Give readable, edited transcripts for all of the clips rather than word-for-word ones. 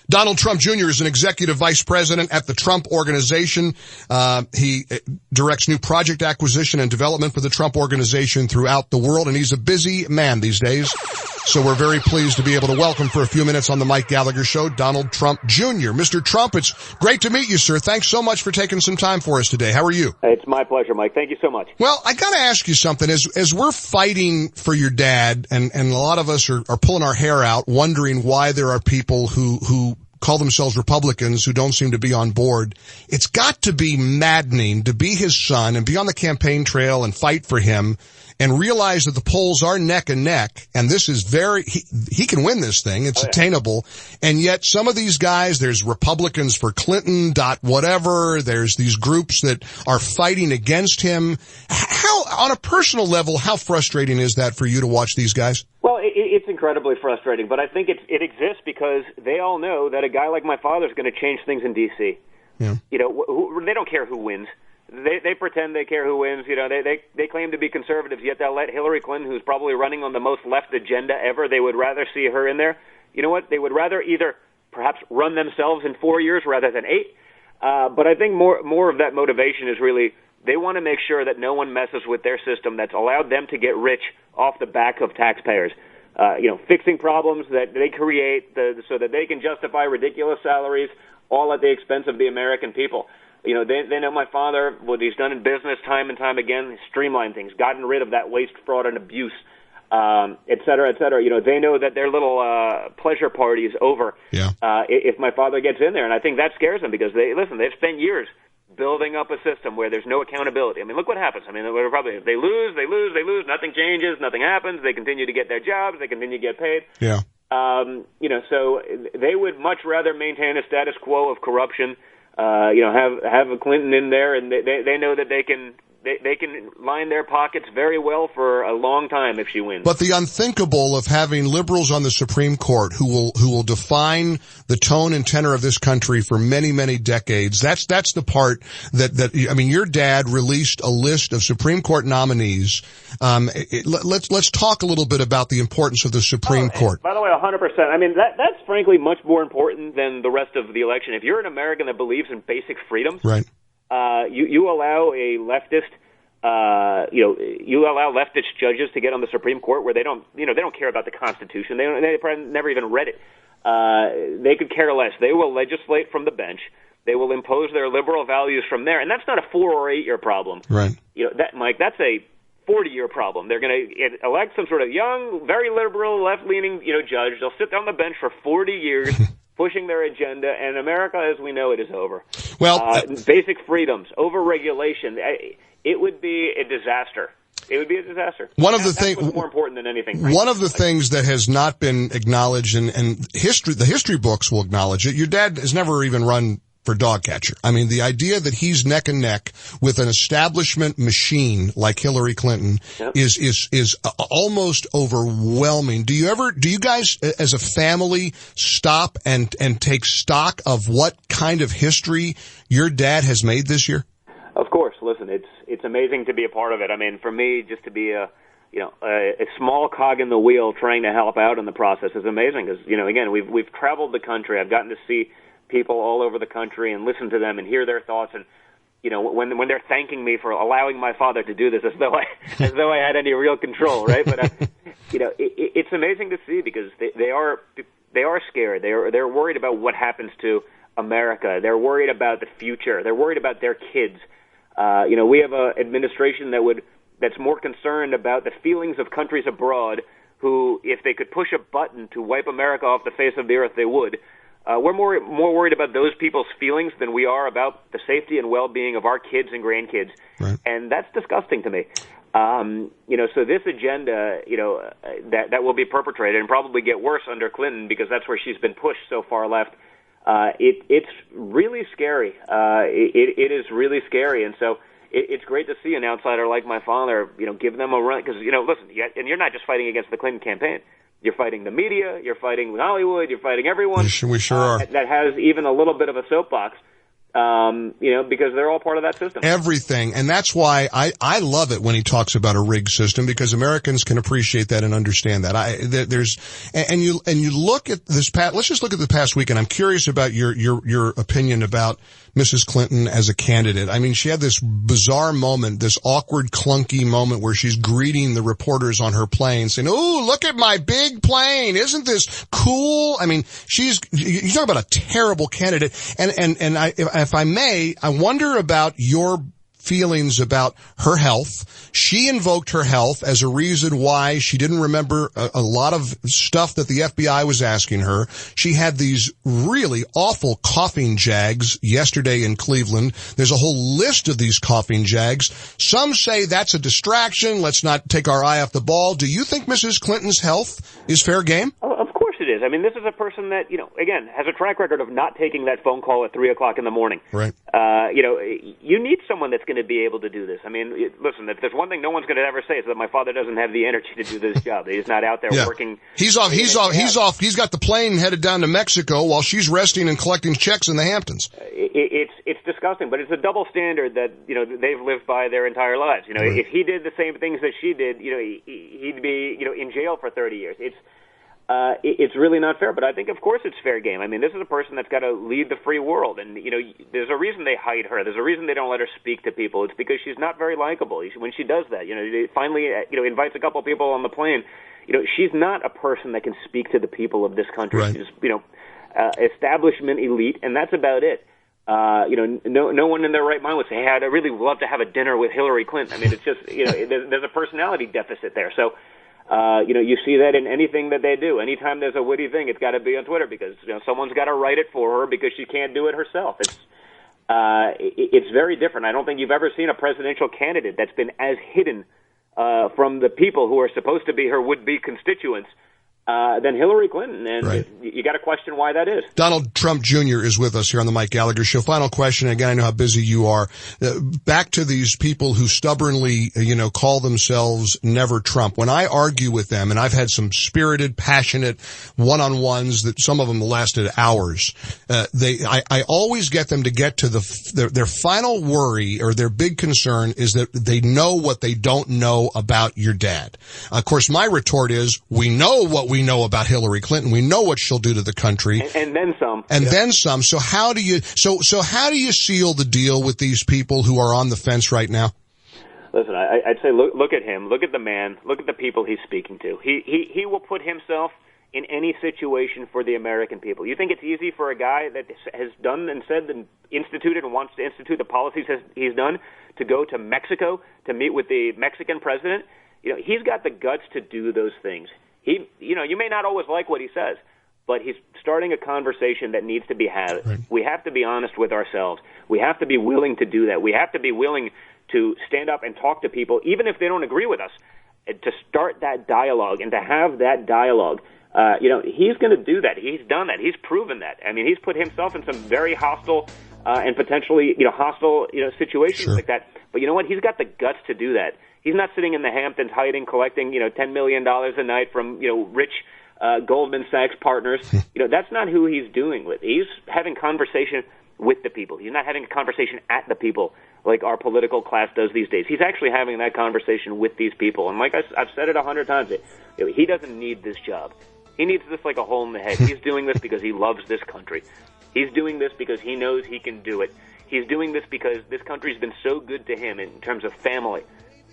Donald Trump Jr. is an executive vice president at the Trump Organization. He directs new project acquisition and development for the Trump Organization throughout the world, and he's a busy man these days. So we're very pleased to be able to welcome for a few minutes on the Mike Gallagher Show, Donald Trump Jr. Mr. Trump, it's great to meet you, sir. Thanks so much for taking some time for us today. How are you? It's my pleasure, Mike. Thank you so much. Well, I got to ask you something. As we're fighting for your dad, and a lot of us are pulling our hair out, wondering why there are people who call themselves Republicans who don't seem to be on board. It's got to be maddening to be his son and be on the campaign trail and fight for him and realize that the polls are neck and neck, and this is he can win this thing. It's attainable. And yet some of these guys, there's Republicans for Clinton, whatever, there's these groups that are fighting against him. How, on a personal level, how frustrating is that for you to watch these guys? Well, it's incredibly frustrating, but I think it exists because they all know that a guy like my father is going to change things in D.C. Yeah. You know, they don't care who wins. They pretend they care who wins. You know, they claim to be conservatives, yet they'll let Hillary Clinton, who's probably running on the most left agenda ever, they would rather see her in there. You know what? They would rather either perhaps run themselves in 4 years rather than 8. But I think more of that motivation is really they want to make sure that no one messes with their system that's allowed them to get rich off the back of taxpayers. Fixing problems that they create so that they can justify ridiculous salaries, all at the expense of the American people. You know, they know my father, what he's done in business time and time again, streamlined things, gotten rid of that waste, fraud, and abuse, et cetera, et cetera. You know, they know that their little pleasure party is over if my father gets in there. And I think that scares them because, they've spent years building up a system where there's no accountability. I mean, look what happens. I mean, if they lose, nothing changes, nothing happens, they continue to get their jobs, they continue to get paid. Yeah. So they would much rather maintain a status quo of corruption, have a Clinton in there, and they know that they can line their pockets very well for a long time if she wins. But the unthinkable of having liberals on the Supreme Court who will define the tone and tenor of this country for many, many decades, that's the part that your dad released a list of Supreme Court nominees. Let's talk a little bit about the importance of the Supreme Court. By the way, 100%. I mean, that's frankly much more important than the rest of the election. If you're an American that believes in basic freedoms, right. You allow a leftist, you allow leftist judges to get on the Supreme Court where they don't care about the Constitution. They probably never even read it. They could care less. They will legislate from the bench. They will impose their liberal values from there, and that's not a 4 or 8 year problem. Right. Mike, that's a 40-year problem. They're going to elect some sort of young, very liberal, left-leaning, judge. They'll sit on the bench for 40 years. Pushing their agenda, and America, as we know it, is over. Well, basic freedoms, over-regulation, it would be a disaster. It would be a disaster. That's more important than anything. Frankly. One of the things that has not been acknowledged, and the history books will acknowledge it. Your dad has never even run for dog catcher. I mean, the idea that he's neck and neck with an establishment machine like Hillary Clinton is almost overwhelming. Do you guys as a family stop and take stock of what kind of history your dad has made this year? Of course. Listen, it's amazing to be a part of it. I mean, for me, just to be a small cog in the wheel trying to help out in the process is amazing because, again, we've traveled the country. I've gotten to see people all over the country and listen to them and hear their thoughts. And, when they're thanking me for allowing my father to do this as though I had any real control, right? But, it's amazing to see because they are scared. They're worried about what happens to America. They're worried about the future. They're worried about their kids. We have an administration that's more concerned about the feelings of countries abroad who, if they could push a button to wipe America off the face of the earth, they would. We're more worried about those people's feelings than we are about the safety and well-being of our kids and grandkids. Right. And that's disgusting to me. So this agenda, that will be perpetrated and probably get worse under Clinton because that's where she's been pushed so far left. It's really scary. It is really scary. And so it's great to see an outsider like my father, give them a run. Because, listen, and you're not just fighting against the Clinton campaign. You're fighting the media, you're fighting Hollywood, you're fighting everyone. We sure are. That has even a little bit of a soapbox. because they're all part of that system. Everything. And that's why I love it when he talks about a rigged system, because Americans can appreciate that and understand that. You look at this let's just look at the past week, and I'm curious about your opinion about Mrs. Clinton as a candidate. I mean, she had this bizarre moment, this awkward, clunky moment where she's greeting the reporters on her plane saying, "Oh, look at my big plane. Isn't this cool?" I mean, you talk about a terrible candidate. And if I may, I wonder about your feelings about her health. She invoked her health as a reason why she didn't remember a lot of stuff that the FBI was asking her. She had these really awful coughing jags yesterday in Cleveland. There's a whole list of these coughing jags. Some say that's a distraction. Let's not take our eye off the ball. Do you think Mrs. Clinton's health is fair game? Of course it is. I mean, this is a person that, again, has a track record of not taking that phone call at 3 o'clock in the morning. Right. You need someone that's going to be able to do this. I mean, listen, if there's one thing no one's going to ever say is that my father doesn't have the energy to do this job. He's not out there working. He's off. He's off. He's got the plane headed down to Mexico while she's resting and collecting checks in the Hamptons. It's disgusting, but it's a double standard that, they've lived by their entire lives. Right. If he did the same things that she did, he'd be, in jail for 30 years. It's really not fair, but I think, of course, it's fair game. I mean, this is a person that's got to lead the free world, and, there's a reason they hide her. There's a reason they don't let her speak to people. It's because she's not very likable. When she does that, finally, invites a couple of people on the plane, she's not a person that can speak to the people of this country. Right. She's, establishment elite, and that's about it. No one in their right mind would say, "Hey, I'd really love to have a dinner with Hillary Clinton." I mean, it's just, there's a personality deficit there. So, you see that in anything that they do. Anytime there's a witty thing, it's got to be on Twitter because someone's got to write it for her because she can't do it herself. It's very different. I don't think you've ever seen a presidential candidate that's been as hidden from the people who are supposed to be her would-be constituents than Hillary Clinton, and right. You got to question why that is. Donald Trump Jr. is with us here on the Mike Gallagher Show. Final question. Again, I know how busy you are. Back to these people who stubbornly, call themselves Never Trump. When I argue with them, and I've had some spirited, passionate one-on-ones that some of them lasted hours, I always get them to get to their final worry or their big concern is that they know what they don't know about your dad. Of course, my retort is, we know what we know about Hillary Clinton. We know what she'll do to the country. And then some. And then some. So how do you seal the deal with these people who are on the fence right now? Listen, I'd say look at him. Look at the man. Look at the people he's speaking to. He will put himself in any situation for the American people. You think it's easy for a guy that has done and said and instituted and wants to institute the policies he's done to go to Mexico to meet with the Mexican president? He's got the guts to do those things. You may not always like what he says, but he's starting a conversation that needs to be had. Right. We have to be honest with ourselves. We have to be willing to do that. We have to be willing to stand up and talk to people, even if they don't agree with us, to start that dialogue and to have that dialogue. He's going to do that. He's done that. He's proven that. I mean, he's put himself in some very hostile and potentially, hostile, situations Sure. like that. But you know what? He's got the guts to do that. He's not sitting in the Hamptons hiding, collecting, $10 million a night from, rich Goldman Sachs partners. That's not who he's doing with. He's having conversation with the people. He's not having a conversation at the people like our political class does these days. He's actually having that conversation with these people. And like I've said it 100 times, he doesn't need this job. He needs this like a hole in the head. He's doing this because he loves this country. He's doing this because he knows he can do it. He's doing this because this country's been so good to him in terms of family,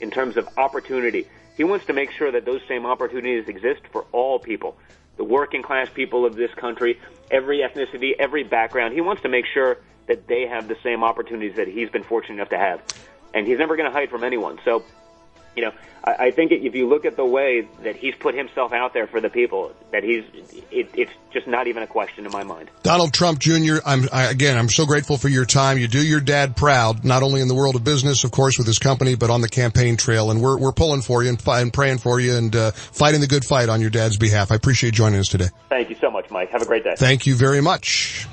in terms of opportunity. He wants to make sure that those same opportunities exist for all people, the working class people of this country, every ethnicity, every background. He wants to make sure that they have the same opportunities that he's been fortunate enough to have. And he's never going to hide from anyone. So, I think if you look at the way that he's put himself out there for the people, that it's just not even a question in my mind. Donald Trump Jr., I'm so grateful for your time. You do your dad proud, not only in the world of business, of course, with his company, but on the campaign trail. And we're pulling for you and praying for you and fighting the good fight on your dad's behalf. I appreciate joining us today. Thank you so much, Mike. Have a great day. Thank you very much.